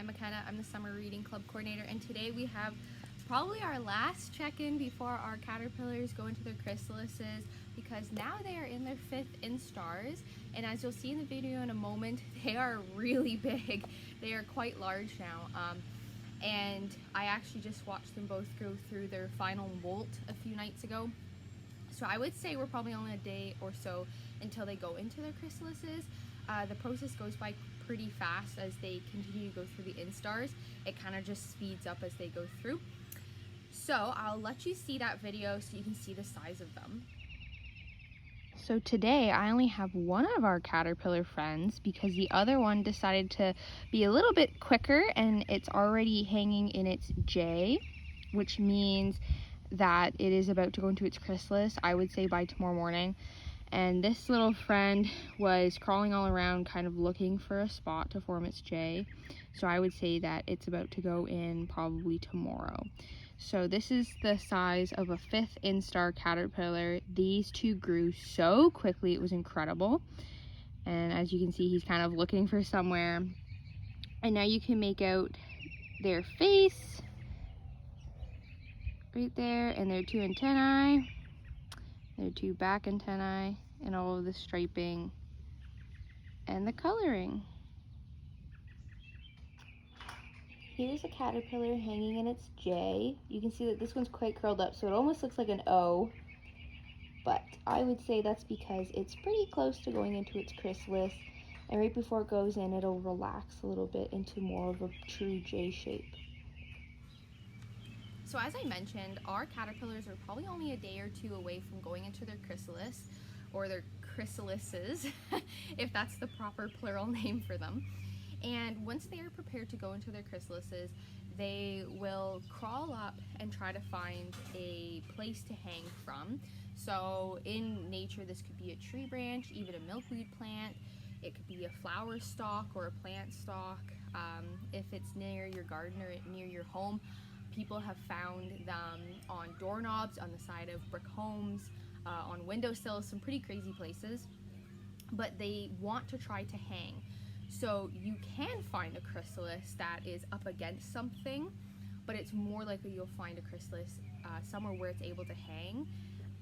I'm McKenna. I'm the Summer Reading Club coordinator, and today we have probably our last check-in before our caterpillars go into their chrysalises, because now they are in their 5th instars, and as you'll see in the video in a moment, they are really big. They are quite large now, and I actually just watched them both go through their final molt a few nights ago. So I would say we're probably only a day or so until they go into their chrysalises. The process goes by pretty fast as they continue to go through the instars. It kind of just speeds up as they go through. So I'll let you see that video so you can see the size of them. So today I only have one of our caterpillar friends because the other one decided to be a little bit quicker, and it's already hanging in its J, which means that it is about to go into its chrysalis, I would say by tomorrow morning. And this little friend was crawling all around kind of looking for a spot to form its J. So I would say that it's about to go in probably tomorrow. So this is the size of a 5th instar caterpillar. These two grew so quickly, it was incredible. And as you can see, he's kind of looking for somewhere. And now you can make out their face right there, and their 2 antennae. Their 2 back antennae, and all of the striping and the coloring. Here's a caterpillar hanging in its J. You can see that this one's quite curled up, so it almost looks like an O, but I would say that's because it's pretty close to going into its chrysalis, and right before it goes in, it'll relax a little bit into more of a true J shape. So as I mentioned, our caterpillars are probably only a day or 2 away from going into their chrysalis, or their chrysalises, if that's the proper plural name for them. And once they are prepared to go into their chrysalises, they will crawl up and try to find a place to hang from. So in nature, this could be a tree branch, even a milkweed plant. It could be a flower stalk or a plant stalk. If it's near your garden or near your home, people have found them on doorknobs, on the side of brick homes, on windowsills, some pretty crazy places. But they want to try to hang. So you can find a chrysalis that is up against something, but it's more likely you'll find a chrysalis somewhere where it's able to hang.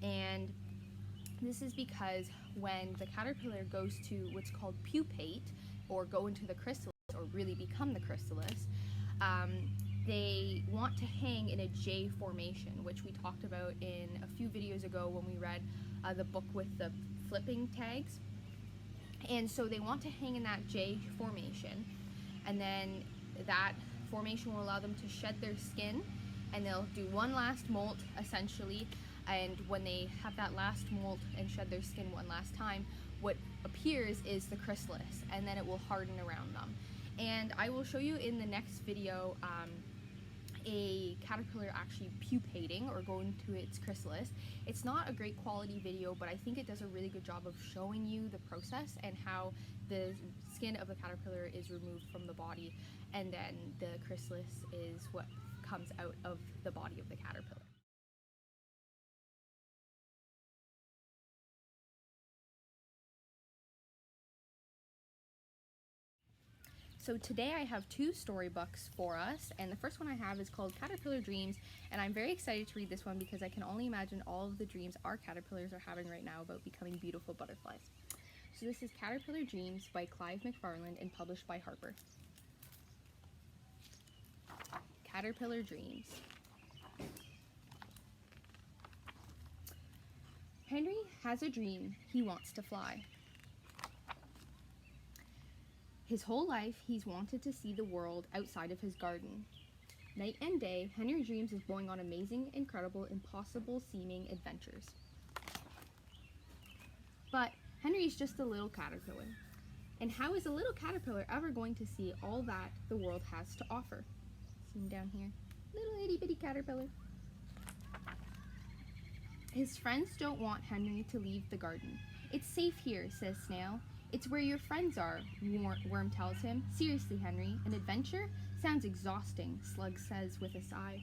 And this is because when the caterpillar goes to what's called pupate, or go into the chrysalis, or really become the chrysalis, they want to hang in a J formation, which we talked about in a few videos ago when we read the book with the flipping tags. And so they want to hang in that J formation, and then that formation will allow them to shed their skin, and they'll do one last molt essentially. And when they have that last molt and shed their skin one last time, what appears is the chrysalis, and then it will harden around them. And I will show you in the next video a caterpillar actually pupating, or going to its chrysalis. It's not a great quality video, but I think it does a really good job of showing you the process and how the skin of the caterpillar is removed from the body, and then the chrysalis is what comes out of the body of the caterpillar. So today I have 2 storybooks for us, and the first one I have is called Caterpillar Dreams, and I'm very excited to read this one because I can only imagine all of the dreams our caterpillars are having right now about becoming beautiful butterflies. So this is Caterpillar Dreams by Clive McFarland and published by Harper. Caterpillar Dreams. Henry has a dream. He wants to fly. His whole life, he's wanted to see the world outside of his garden. Night and day, Henry dreams of going on amazing, incredible, impossible-seeming adventures. But Henry's just a little caterpillar. And how is a little caterpillar ever going to see all that the world has to offer? See him down here? Little itty-bitty caterpillar. His friends don't want Henry to leave the garden. It's safe here, says Snail. It's where your friends are, Worm tells him. Seriously, Henry, an adventure? Sounds exhausting, Slug says with a sigh.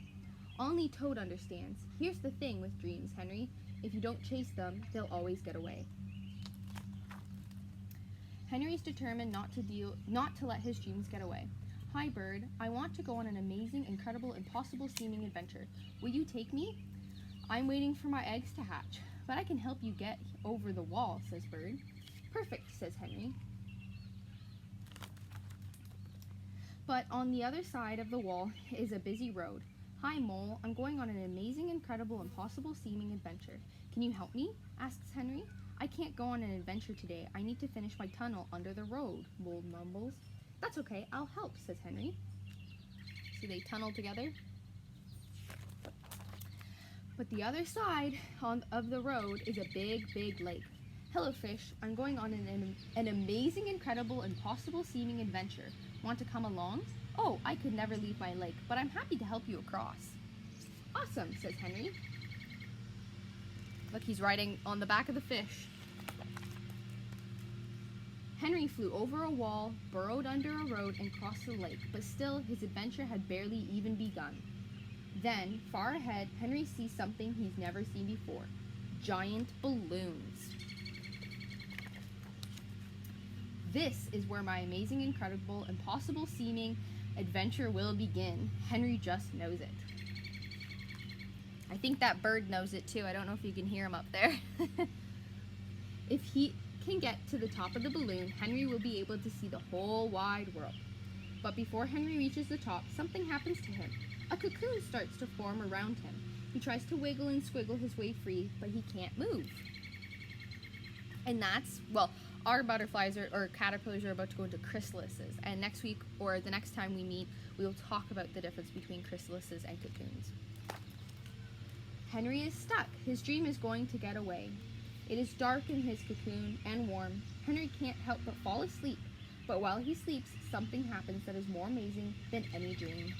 Only Toad understands. Here's the thing with dreams, Henry. If you don't chase them, they'll always get away. Henry's determined not to let his dreams get away. "Hi, bird. I want to go on an amazing, incredible, impossible seeming adventure. Will you take me?" "I'm waiting for my eggs to hatch, but I can help you get over the wall," says Bird. "Perfect," says Henry. But on the other side of the wall is a busy road. "Hi, Mole. I'm going on an amazing, incredible, impossible seeming adventure. Can you help me?" asks Henry. "I can't go on an adventure today. I need to finish my tunnel under the road," Mole mumbles. "That's okay. I'll help," says Henry. So they tunnel together. But the other side of the road is a big, big lake. "Hello, fish. I'm going on an amazing, incredible, impossible seeming adventure. Want to come along?" "Oh, I could never leave my lake, but I'm happy to help you across." "Awesome," says Henry. Look, he's riding on the back of the fish. Henry flew over a wall, burrowed under a road, and crossed the lake, but still his adventure had barely even begun. Then, far ahead, Henry sees something he's never seen before: giant balloons. "This is where my amazing, incredible, impossible seeming adventure will begin." Henry just knows it. I think that bird knows it too. I don't know if you can hear him up there. If he can get to the top of the balloon, Henry will be able to see the whole wide world. But before Henry reaches the top, something happens to him. A cocoon starts to form around him. He tries to wiggle and squiggle his way free, but he can't move. And that's, well, our butterflies or caterpillars are about to go into chrysalises. And next week, or the next time we meet, we will talk about the difference between chrysalises and cocoons. Henry is stuck. His dream is going to get away. It is dark in his cocoon and warm. Henry can't help but fall asleep. But while he sleeps, something happens that is more amazing than any dream.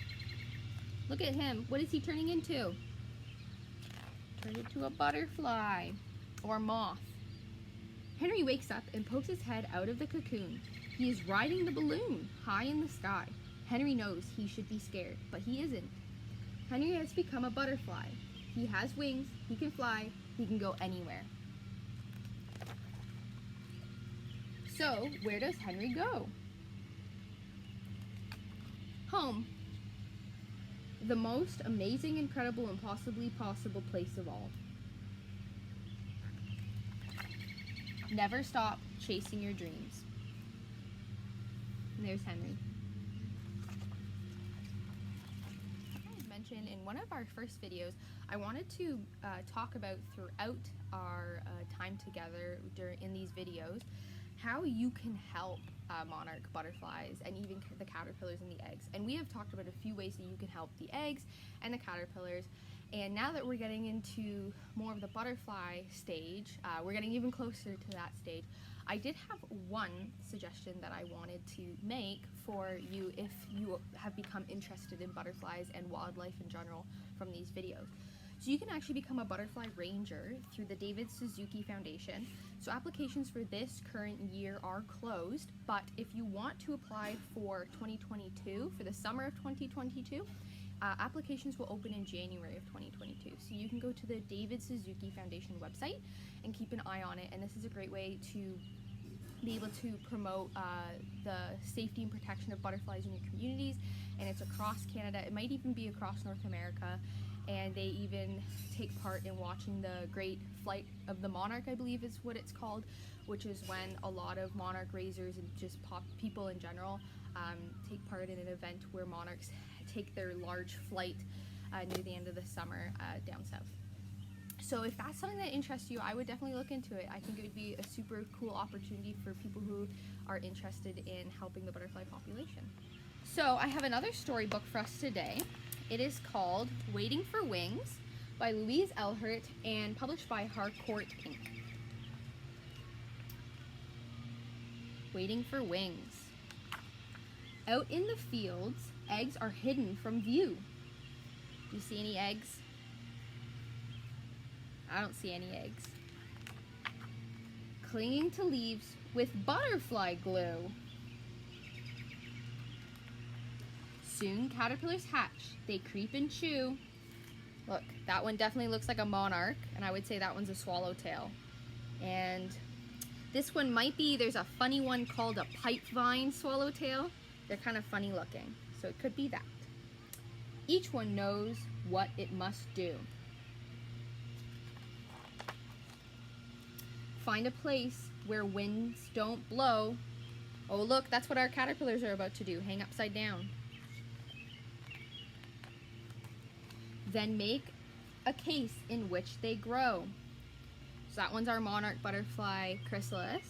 Look at him. What is he turning into? Turned into a butterfly or moth. Henry wakes up and pokes his head out of the cocoon. He is riding the balloon high in the sky. Henry knows he should be scared, but he isn't. Henry has become a butterfly. He has wings, he can fly, he can go anywhere. So, where does Henry go? Home. The most amazing, incredible, and possibly possible place of all. Never stop chasing your dreams. And there's Henry. As mentioned in one of our first videos, I wanted to talk about throughout our time together in these videos how you can help monarch butterflies and even the caterpillars and the eggs. And we have talked about a few ways that you can help the eggs and the caterpillars. And now that we're getting into more of the butterfly stage, we're getting even closer to that stage. I did have one suggestion that I wanted to make for you if you have become interested in butterflies and wildlife in general from these videos. So you can actually become a butterfly ranger through the David Suzuki Foundation. So applications for this current year are closed, but if you want to apply for 2022, for the summer of 2022, applications will open in January of 2022. So you can go to the David Suzuki Foundation website and keep an eye on it. And this is a great way to be able to promote the safety and protection of butterflies in your communities. And it's across Canada. It might even be across North America. And they even take part in watching the Great Flight of the Monarch, I believe is what it's called, which is when a lot of monarch raisers and just people in general take part in an event where monarchs take their large flight near the end of the summer down south. So if that's something that interests you, I would definitely look into it. I think it would be a super cool opportunity for people who are interested in helping the butterfly population. So I have another storybook for us today. It is called Waiting for Wings by Lois Ehlert and published by Harcourt Inc. Waiting for Wings. Out in the fields, eggs are hidden from view. Do you see any eggs? I don't see any eggs. Clinging to leaves with butterfly glue. Soon caterpillars hatch. They creep and chew. Look, that one definitely looks like a monarch, and I would say that one's a swallowtail. And this one might be, there's a funny one called a pipevine swallowtail. They're kind of funny looking, so it could be that. Each one knows what it must do. Find a place where winds don't blow. Oh look, that's what our caterpillars are about to do. Hang upside down. Then make a case in which they grow. So that one's our monarch butterfly chrysalis.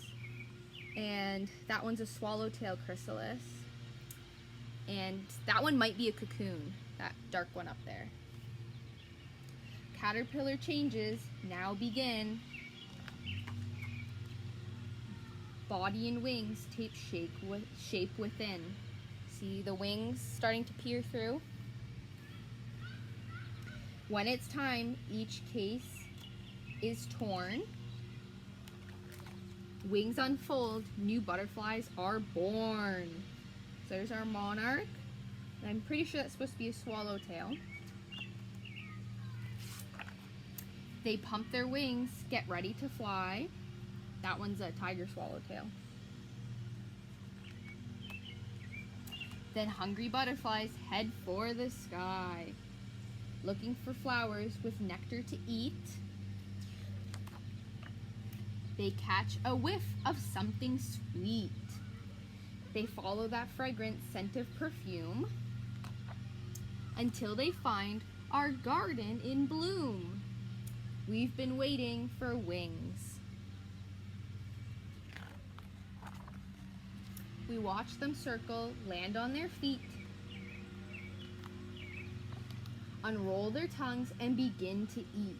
And that one's a swallowtail chrysalis. And that one might be a cocoon, that dark one up there. Caterpillar changes now begin. Body and wings take shape within. See the wings starting to peer through? When it's time, each case is torn. Wings unfold, new butterflies are born. So there's our monarch. I'm pretty sure that's supposed to be a swallowtail. They pump their wings, get ready to fly. That one's a tiger swallowtail. Then hungry butterflies head for the sky, looking for flowers with nectar to eat. They catch a whiff of something sweet. They follow that fragrant scent of perfume until they find our garden in bloom. We've been waiting for wings. We watch them circle, land on their feet, unroll their tongues, and begin to eat.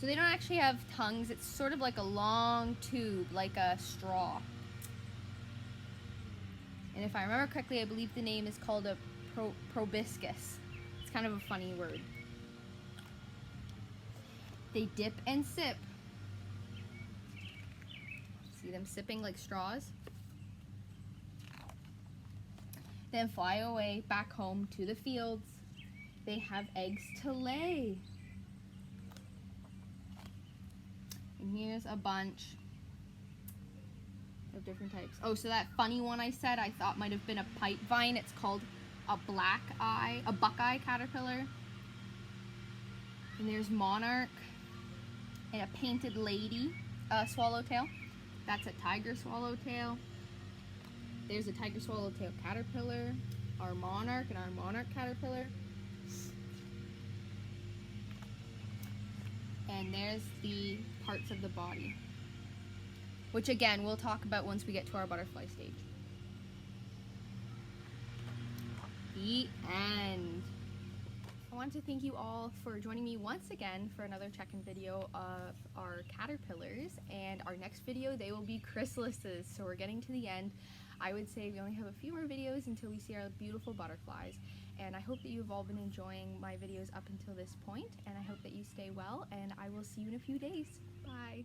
So they don't actually have tongues, it's sort of like a long tube, like a straw. And if I remember correctly, I believe the name is called a proboscis. It's kind of a funny word. They dip and sip. See them sipping like straws? Then fly away back home to the fields. They have eggs to lay. And here's a bunch of different types. Oh, so that funny one I said I thought might have been a pipe vine. It's called a buckeye caterpillar. And there's monarch and a painted lady swallowtail. That's a tiger swallowtail. There's a tiger swallowtail caterpillar, our monarch and our monarch caterpillar. And there's the parts of the body, which again we'll talk about once we get to our butterfly stage. The end. I want to thank you all for joining me once again for another check-in video of our caterpillars, and our next video they will be chrysalises, so we're getting to the end. I would say we only have a few more videos until we see our beautiful butterflies, and I hope that you've all been enjoying my videos up until this point, and I hope that you stay well, and I will see you in a few days. Bye.